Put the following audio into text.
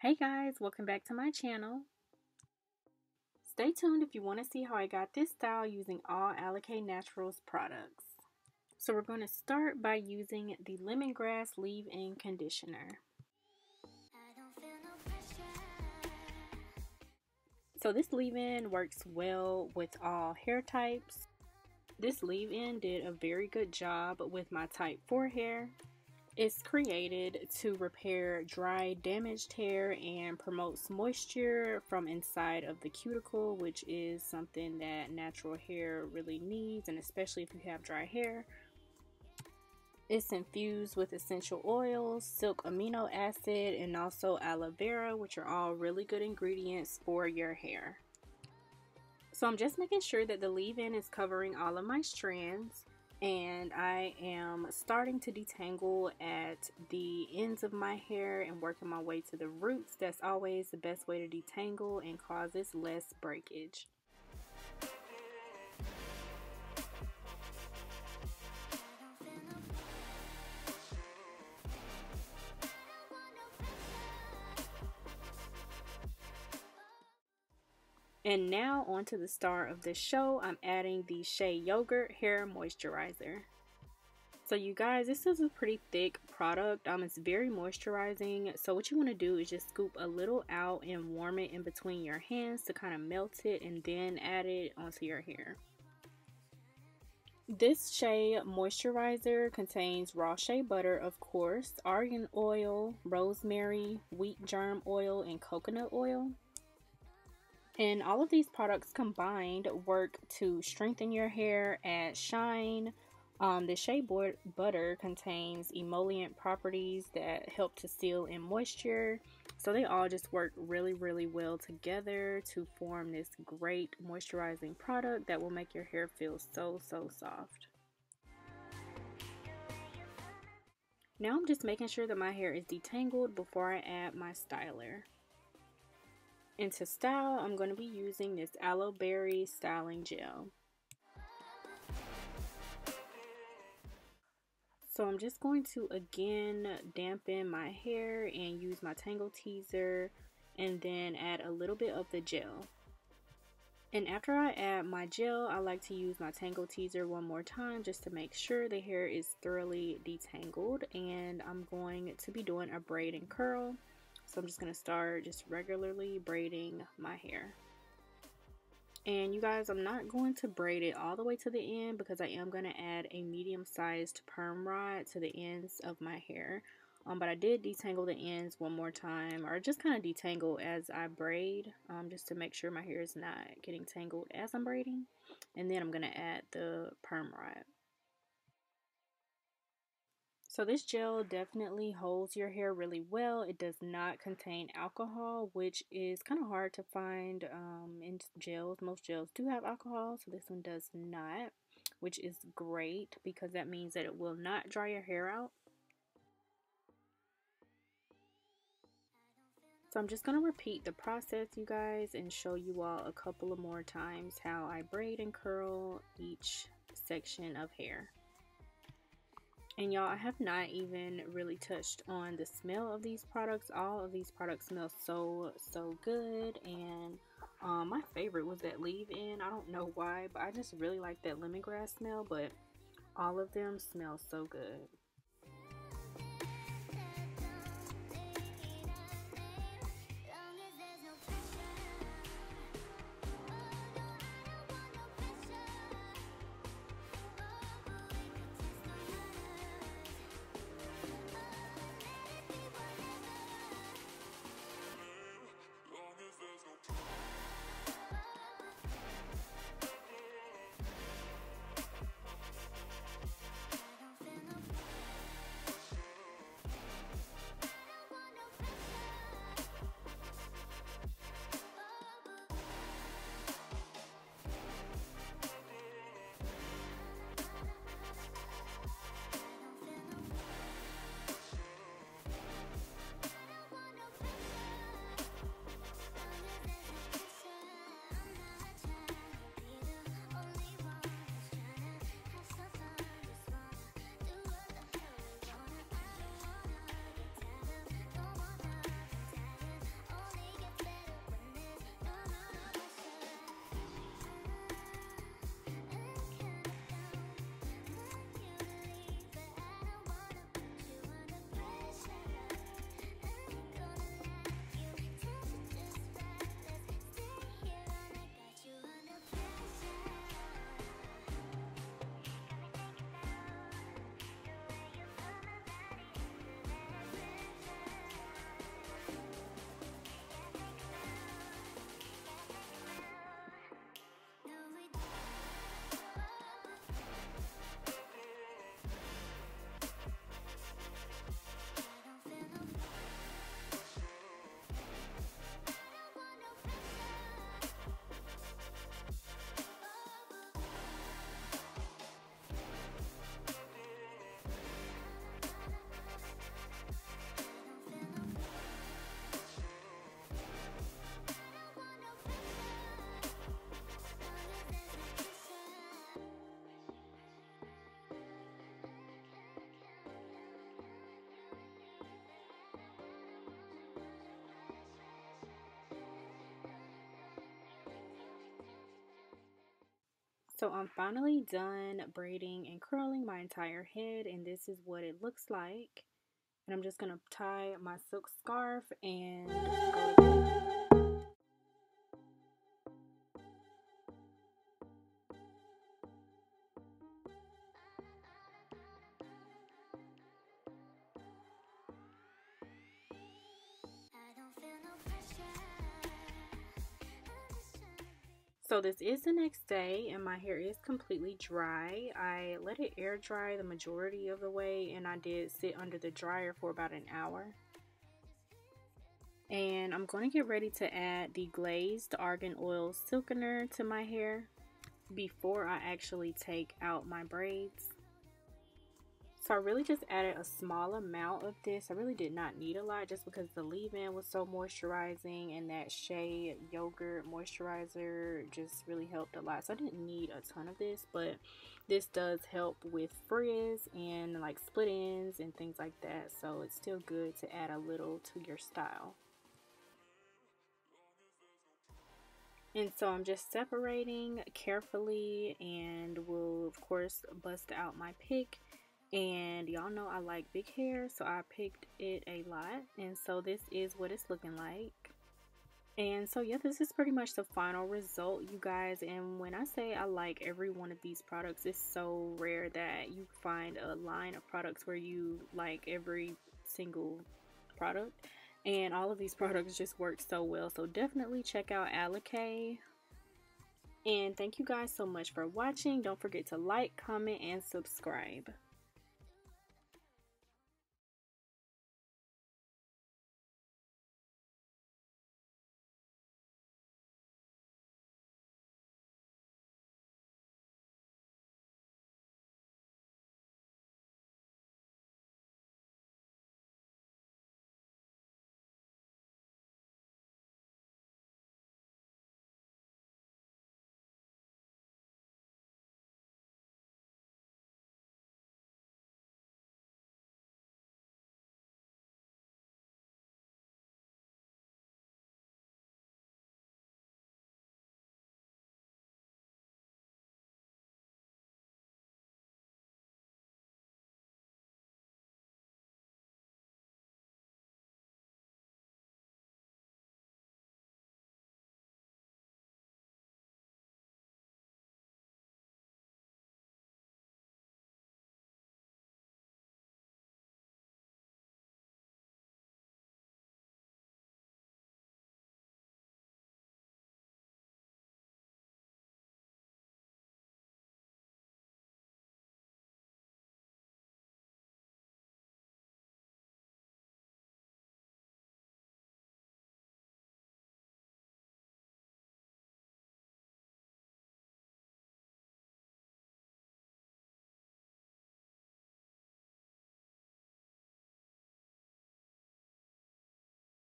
Hey guys, welcome back to my channel. Stay tuned if you want to see how I got this style using all Alikay Naturals products. So we're going to start by using the lemongrass leave-in conditioner. So this leave-in works well with all hair types. This leave-in did a very good job with my type 4 hair. It's created to repair dry, damaged hair and promotes moisture from inside of the cuticle, which is something that natural hair really needs, and especially if you have dry hair. It's infused with essential oils, silk amino acid, and also aloe vera, which are all really good ingredients for your hair. So I'm just making sure that the leave-in is covering all of my strands. And I am starting to detangle at the ends of my hair and working my way to the roots. That's always the best way to detangle and causes less breakage. And now on to the star of the show. I'm adding the Shea Yogurt Hair Moisturizer. So you guys, this is a pretty thick product. It's very moisturizing. So what you want to do is just scoop a little out and warm it in between your hands to kind of melt it and then add it onto your hair. This Shea moisturizer contains raw shea butter, of course, argan oil, rosemary, wheat germ oil, and coconut oil. And all of these products combined work to strengthen your hair, add shine. The Shea butter contains emollient properties that help to seal in moisture. So they all just work really well together to form this great moisturizing product that will make your hair feel so soft. Now I'm just making sure that my hair is detangled before I add my styler. And to style, I'm going to be using this aloe berry styling gel. So I'm just going to again dampen my hair and use my tangle teaser and then add a little bit of the gel. And after I add my gel, I like to use my tangle teaser one more time just to make sure the hair is thoroughly detangled. And I'm going to be doing a braid and curl. So I'm just going to start just regularly braiding my hair. And you guys, I'm not going to braid it all the way to the end because I am going to add a medium-sized perm rod to the ends of my hair. But I did detangle the ends one more time, or just kind of detangle as I braid, just to make sure my hair is not getting tangled as I'm braiding. And then I'm going to add the perm rod. So this gel definitely holds your hair really well. It does not contain alcohol, which is kind of hard to find in gels. Most gels do have alcohol, so this one does not, which is great because that means that it will not dry your hair out. So I'm just going to repeat the process, you guys, and show you all a couple of more times how I braid and curl each section of hair. And y'all, I have not even really touched on the smell of these products. All of these products smell so good. And my favorite was that leave-in. I don't know why, but I just really like that lemongrass smell. But all of them smell so good. So I'm finally done braiding and curling my entire head, and this is what it looks like. And I'm just going to tie my silk scarf and go again. So this is the next day and my hair is completely dry. I let it air dry the majority of the way, and I did sit under the dryer for about an hour. And I'm going to get ready to add the glazed argan oil silkener to my hair before I actually take out my braids. So I really just added a small amount of this. I really did not need a lot just because the leave-in was so moisturizing, and that Shea yogurt moisturizer just really helped a lot. So I didn't need a ton of this, but this does help with frizz and like split ends and things like that. So it's still good to add a little to your style. And so I'm just separating carefully, and will of course bust out my pick. And y'all know I like big hair, so I picked it a lot. And so this is what it's looking like. And so yeah, this is pretty much the final result, you guys. And when I say I like every one of these products, it's so rare that you find a line of products where you like every single product. And all of these products just work so well. So definitely check out Alikay. And thank you guys so much for watching. Don't forget to like, comment, and subscribe.